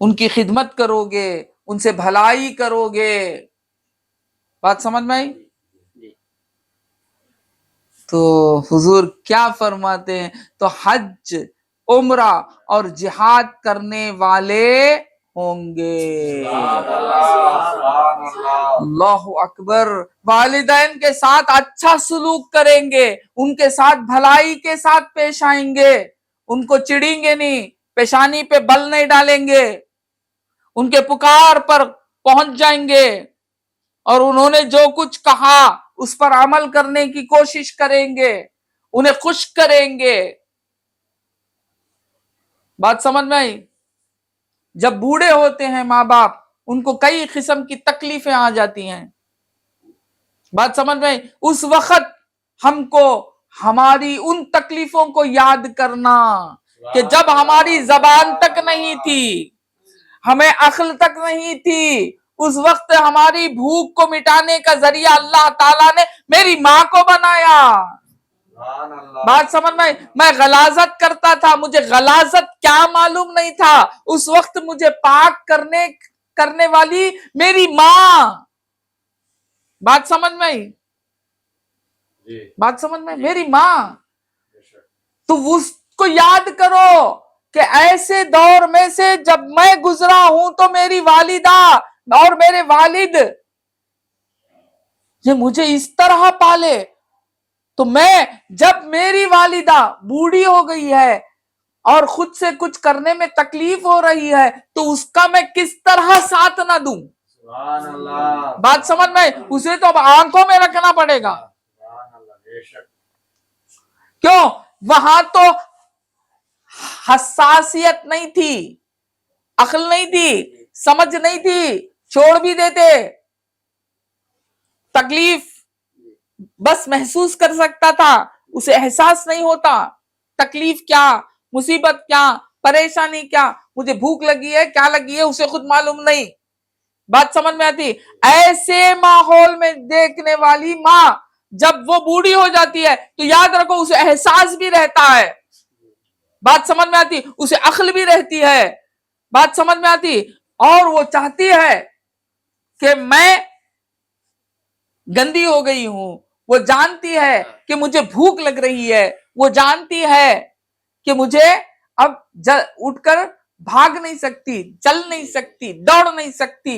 ان کی خدمت کرو گے، ان سے بھلائی کرو گے. بات سمجھ میں آئی؟ تو حضور کیا فرماتے ہیں؟ تو حج، عمرہ اور جہاد کرنے والے ہوں گے. اللہ اکبر. والدین کے ساتھ اچھا سلوک کریں گے، ان کے ساتھ بھلائی کے ساتھ پیش آئیں گے، ان کو چڑیں گے نہیں، پیشانی پہ بل نہیں ڈالیں گے، ان کے پکار پر پہنچ جائیں گے اور انہوں نے جو کچھ کہا اس پر عمل کرنے کی کوشش کریں گے، انہیں خوش کریں گے. بات سمجھ میں آئی؟ جب بوڑھے ہوتے ہیں ماں باپ ان کو کئی قسم کی تکلیفیں آ جاتی ہیں. بات سمجھ میں آئی؟ اس وقت ہم کو ہماری ان تکلیفوں کو یاد کرنا کہ جب ہماری زبان تک نہیں تھی، ہمیں عقل تک نہیں تھی، اس وقت ہماری بھوک کو مٹانے کا ذریعہ اللہ تعالیٰ نے میری ماں کو بنایا. بات سمجھ میں غلاظت کرتا تھا، مجھے غلاظت کیا معلوم نہیں تھا. اس وقت مجھے پاک کرنے والی میری ماں. بات سمجھ میں آئی؟ بات سمجھ میں؟ میری ماں. تو اس کو یاد کرو کہ ایسے دور میں سے جب میں گزرا ہوں تو میری والدہ اور میرے والد یہ مجھے اس طرح پالے، تو میں جب میری والدہ بوڑھی ہو گئی ہے اور خود سے کچھ کرنے میں تکلیف ہو رہی ہے تو اس کا میں کس طرح ساتھ نہ دوں. بات سمجھ میں؟ اسے تو اب آنکھوں میں رکھنا پڑے گا. کیوں؟ وہاں تو حساسیت نہیں تھی، عقل نہیں تھی، سمجھ نہیں تھی، چھوڑ بھی دیتے. تکلیف بس محسوس کر سکتا تھا، اسے احساس نہیں ہوتا تکلیف کیا، مصیبت کیا، پریشانی کیا. مجھے بھوک لگی ہے، کیا لگی ہے اسے خود معلوم نہیں. بات سمجھ میں آتی؟ ایسے ماحول میں دیکھنے والی ماں جب وہ بوڑھی ہو جاتی ہے تو یاد رکھو اسے احساس بھی رہتا ہے. بات سمجھ میں آتی؟ اسے عقل بھی رہتی ہے. بات سمجھ میں آتی؟ اور وہ چاہتی ہے کہ میں گندی ہو گئی ہوں، وہ جانتی ہے کہ مجھے بھوک لگ رہی ہے، وہ جانتی ہے کہ مجھے اب اٹھ کر بھاگ نہیں سکتی، چل نہیں سکتی، دوڑ نہیں سکتی،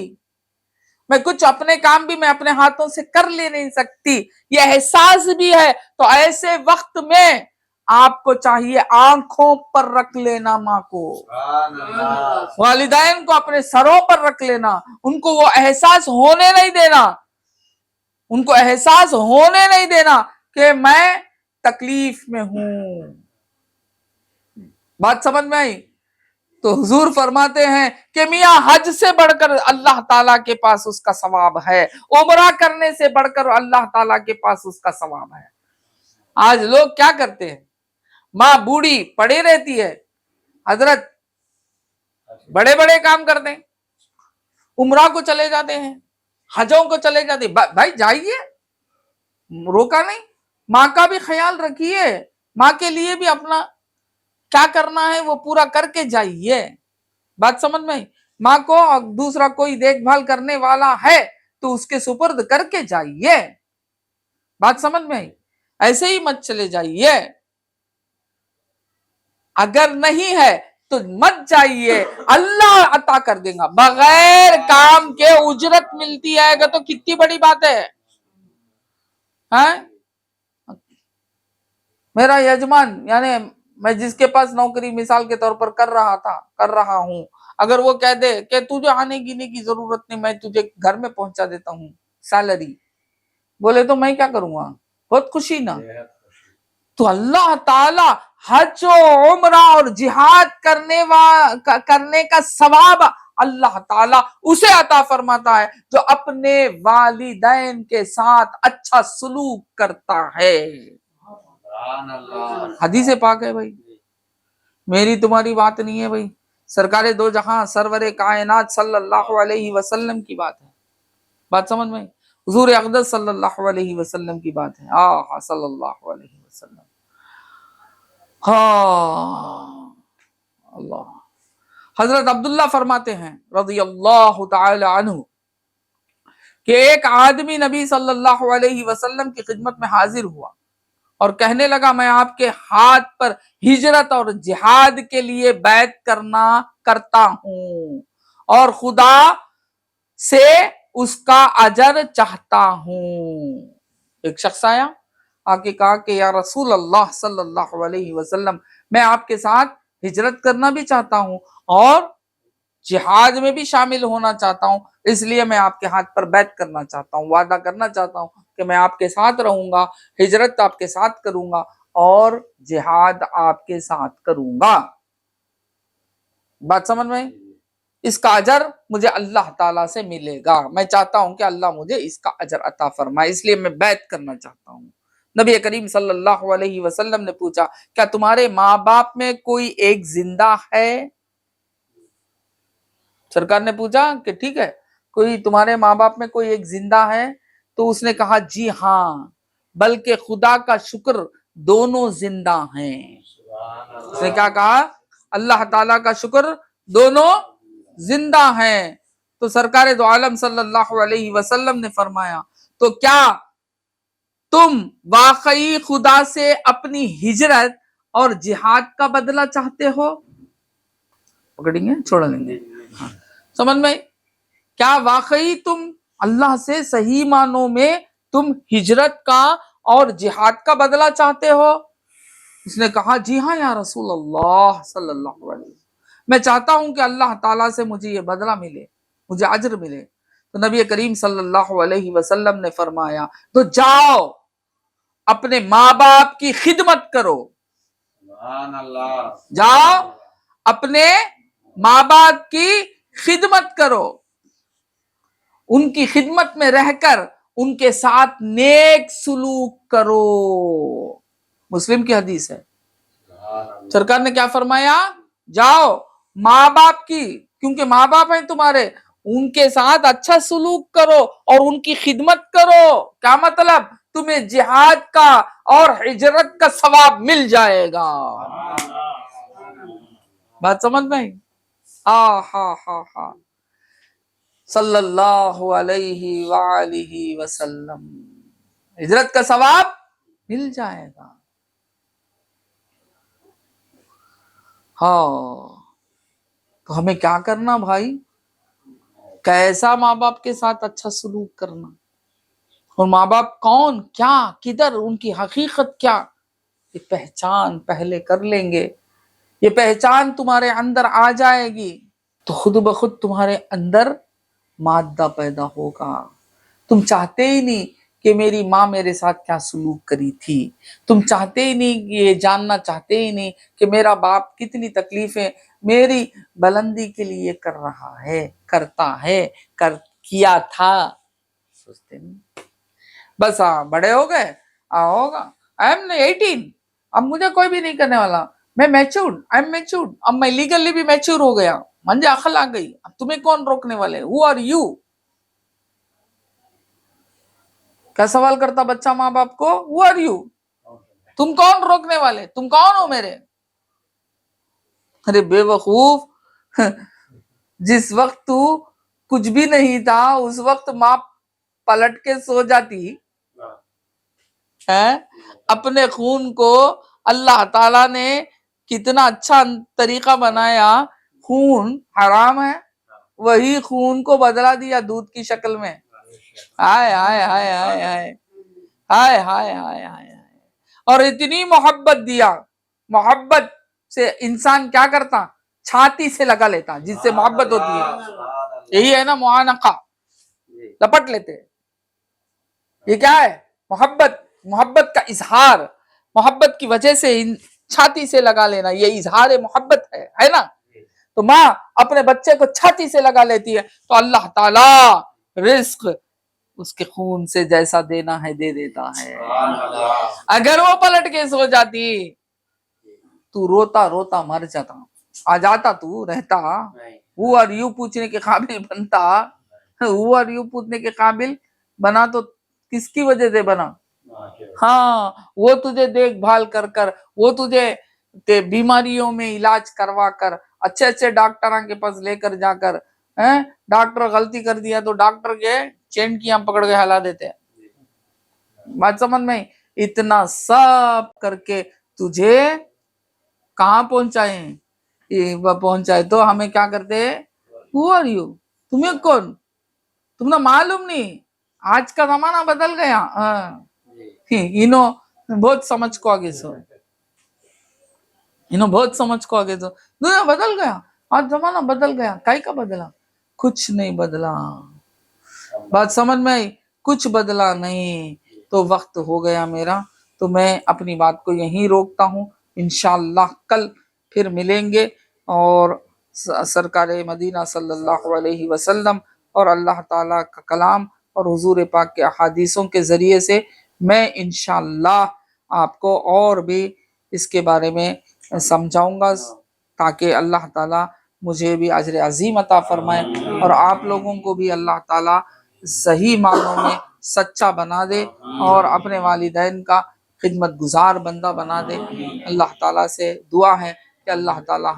میں کچھ اپنے کام بھی میں اپنے ہاتھوں سے کر لے نہیں سکتی، یہ احساس بھی ہے. تو ایسے وقت میں آپ کو چاہیے آنکھوں پر رکھ لینا ماں کو، والدین کو اپنے سروں پر رکھ لینا، ان کو وہ احساس ہونے نہیں دینا، ان کو احساس ہونے نہیں دینا کہ میں تکلیف میں ہوں. بات سمجھ میں آئی؟ تو حضور فرماتے ہیں کہ میاں حج سے بڑھ کر اللہ تعالیٰ کے پاس اس کا ثواب ہے، عمرہ کرنے سے بڑھ کر اللہ تعالیٰ کے پاس اس کا ثواب ہے. آج لوگ کیا کرتے ہیں، ماں بوڑھی پڑی رہتی ہے، حضرت بڑے بڑے کام کرتے ہیں، عمرہ کو چلے جاتے ہیں، حجوں کو چلے جاتے ہیں. بھائی جائیے، روکا نہیں. ماں کا بھی خیال رکھیے، ماں کے لیے بھی اپنا کیا کرنا ہے وہ پورا کر کے جائیے. بات سمجھ میں؟ ماں کو دوسرا کوئی دیکھ بھال کرنے والا ہے تو اس کے سپرد کر کے جائیے. بات سمجھ میں؟ ایسے ہی مت چلے جائیے. اگر نہیں ہے تو مت جائیے، اللہ عطا کر دے گا. بغیر کام کے اجرت ملتی ہے گا تو کتنی بڑی بات ہے. میرا یجمان یعنی میں جس کے پاس نوکری مثال کے طور پر کر رہا ہوں، اگر وہ کہہ دے کہ تجھے آنے گینے کی ضرورت نہیں، میں تجھے گھر میں پہنچا دیتا ہوں سیلری، بولے تو میں کیا کروں گا؟ بہت خوشی نا. تو اللہ تعالی حج و عمرہ اور جہاد کرنے کا ثواب اللہ تعالیٰ اسے عطا فرماتا ہے جو اپنے والدین کے ساتھ اچھا سلوک کرتا ہے. حدیث پاک ہے بھائی، میری تمہاری بات نہیں ہے بھائی، سرکار دو جہاں سرور کائنات صلی اللہ علیہ وسلم کی بات ہے. بات سمجھ میں؟ حضور اقدس صلی اللہ علیہ وسلم کی بات ہے. صلی اللہ علیہ وسلم. اللہ. حضرت عبداللہ فرماتے ہیں رضی اللہ تعالی عنہ کہ ایک آدمی نبی صلی اللہ علیہ وسلم کی خدمت میں حاضر ہوا اور کہنے لگا میں آپ کے ہاتھ پر ہجرت اور جہاد کے لیے بیعت کرتا ہوں اور خدا سے اس کا اجر چاہتا ہوں. ایک شخص آیا، آ کے کہا کہ یا رسول اللہ صلی اللہ علیہ وسلم، میں آپ کے ساتھ ہجرت کرنا بھی چاہتا ہوں اور جہاد میں بھی شامل ہونا چاہتا ہوں، اس لیے میں آپ کے ہاتھ پر بیعت کرنا چاہتا ہوں، وعدہ کرنا چاہتا ہوں کہ میں آپ کے ساتھ رہوں گا، ہجرت آپ کے ساتھ کروں گا اور جہاد آپ کے ساتھ کروں گا. بات سمجھ میں؟ اس کا اجر مجھے اللہ تعالیٰ سے ملے گا، میں چاہتا ہوں کہ اللہ مجھے اس کا اجر عطا فرمائے، اس لیے میں بیعت کرنا چاہتا ہوں. نبی کریم صلی اللہ علیہ وسلم نے پوچھا کیا تمہارے ماں باپ میں کوئی ایک زندہ ہے؟ سرکار نے پوچھا کہ ٹھیک ہے، کوئی تمہارے ماں باپ میں کوئی ایک زندہ ہے؟ تو اس نے کہا جی ہاں، بلکہ خدا کا شکر دونوں زندہ ہیں. اس نے کیا کہا؟ اللہ تعالیٰ کا شکر دونوں زندہ ہیں. تو سرکار دو عالم صلی اللہ علیہ وسلم نے فرمایا تو کیا تم واقعی خدا سے اپنی ہجرت اور جہاد کا بدلہ چاہتے ہو؟ پکڑیں گے، چھوڑ لیں گے. سمجھ میں؟ کیا واقعی تم اللہ سے صحیح معنوں میں تم ہجرت کا اور جہاد کا بدلہ چاہتے ہو؟ اس نے کہا جی ہاں یا رسول اللہ صلی اللہ علیہ وسلم، میں چاہتا ہوں کہ اللہ تعالیٰ سے مجھے یہ بدلہ ملے، مجھے اجر ملے. تو نبی کریم صلی اللہ علیہ وسلم نے فرمایا تو جاؤ اپنے ماں باپ کی خدمت کرو. سبحان اللہ جاؤ اپنے ماں باپ کی خدمت کرو، ان کی خدمت میں رہ کر ان کے ساتھ نیک سلوک کرو۔ مسلم کی حدیث ہے، سرکار نے کیا فرمایا؟ جاؤ ماں باپ کی، کیونکہ ماں باپ ہیں تمہارے، ان کے ساتھ اچھا سلوک کرو اور ان کی خدمت کرو۔ کیا مطلب؟ تمہیں جہاد کا اور ہجرت کا ثواب مل جائے گا۔ بات سمجھ میں آئی؟ ہاں صلی اللہ علیہ وآلہ وسلم، ہجرت کا ثواب مل جائے گا۔ ہاں تو ہمیں کیا کرنا بھائی؟ کیسا ماں باپ کے ساتھ اچھا سلوک کرنا، اور ماں باپ کون، کیا، کدھر، ان کی حقیقت کیا، یہ پہچان پہلے کر لیں گے، یہ پہچان تمہارے اندر آ جائے گی تو خود بخود تمہارے اندر مادہ پیدا ہوگا۔ تم چاہتے ہی نہیں کہ میری ماں میرے ساتھ کیا سلوک کری تھی، تم چاہتے ہی نہیں، یہ جاننا چاہتے ہی نہیں کہ میرا باپ کتنی تکلیفیں میری بلندی کے لیے کر رہا ہے، کرتا ہے، کیا تھا، سوچتے نہیں۔ بس بڑے ہو گئے، ہوگا، آئی ایم 18، اب مجھے کوئی بھی نہیں کرنے والا، میں میچورڈ، آئی ایم میچورڈ، اب میں لیگلی بھی میچور ہو گیا، مجھے عقل آ گئی، اب تمہیں کون روکنے والے؟ Who are you? کیا سوال کرتا بچہ ماں باپ کو؟ Who are you? تم کون روکنے والے؟ تم کون ہو میرے؟ ارے بے وقوف، جس وقت تو کچھ بھی نہیں تھا اس وقت ماں پلٹ کے سو جاتی ہے۔ اپنے خون کو اللہ تعالیٰ نے کتنا اچھا طریقہ بنایا، خون حرام ہے، وہی خون کو بدلا دیا دودھ کی شکل میں۔ ہائے ہائے ہائے ہائے ہائے ہائے ہائے ہائے ہائے، اور اتنی محبت دیا، محبت سے انسان کیا کرتا؟ چھاتی سے لگا لیتا، جس سے محبت ہوتی ہے، یہی ہے نا معانقہ، لپٹ لیتے۔ یہ کیا ہے؟ محبت، محبت کا اظہار، محبت کی وجہ سے چھاتی سے لگا لینا، یہ اظہار محبت ہے نا؟ تو ماں اپنے بچے کو چھاتی سے لگا لیتی ہے تو اللہ تعالیٰ رزق اس کے خون سے جیسا دینا ہے دے دیتا ہے۔ اگر وہ پلٹ کے سو جاتی تو روتا روتا مر جاتا، آ جاتا تو رہتا، ہو آر یو پوچھنے کے قابل بنتا، ہو آر یو پوچھنے کے قابل بنا تو کس کی وجہ سے بنا؟ ہاں، وہ تجھے دیکھ بھال کر کر، وہ تجھے بیماریوں میں علاج کروا کر، اچھے اچھے ڈاکٹراں کے پاس لے کر جا کر، ڈاکٹر غلطی کر دیا تو ڈاکٹر کے چینٹیاں پکڑ کے ہلا دیتے ہیں۔ بات سمجھ میں؟ اتنا سب کر کے تجھے کہاں پہنچائے تو ہمیں کیا کرتے؟ Who are you؟ تمہیں کون؟ تمہیں معلوم نہیں، آج کا زمانہ بدل گیا، بہت سمجھ کو آگے سو، بہت سمجھ کو آگے سو، دنیا بدل گیا، آج زمانہ بدل گیا، کائی کا بدلا؟ کچھ نہیں بدلا۔ بات سمجھ میں آئی؟ کچھ بدلا نہیں۔ تو وقت ہو گیا میرا، تو میں اپنی بات کو یہیں روکتا ہوں، انشاءاللہ کل پھر ملیں گے، اور سرکار مدینہ صلی اللہ علیہ وسلم اور اللہ تعالیٰ کا کلام اور حضور پاک کے احادیثوں کے ذریعے سے میں انشاءاللہ آپ کو اور بھی اس کے بارے میں سمجھاؤں گا، تاکہ اللہ تعالیٰ مجھے بھی اجر عظیم عطا فرمائے اور آپ لوگوں کو بھی اللہ تعالیٰ صحیح معنوں میں سچا بنا دے اور اپنے والدین کا خدمت گزار بندہ بنا دے۔ اللہ تعالیٰ سے دعا ہے کہ اللہ تعالیٰ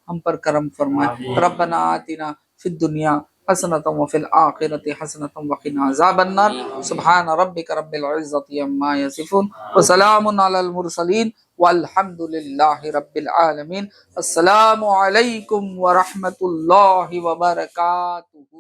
ہم پر کرم فرمائے۔ ربنا آتنا فی الدنیا حسنۃ وفی الآخرۃ حسنۃ وقنا عذاب النار۔ سبحان ربک رب العزۃ عما یصفون وسلام علی المرسلین والحمد للہ رب العالمین۔ السلام علیکم ورحمۃ اللہ وبرکاتہ۔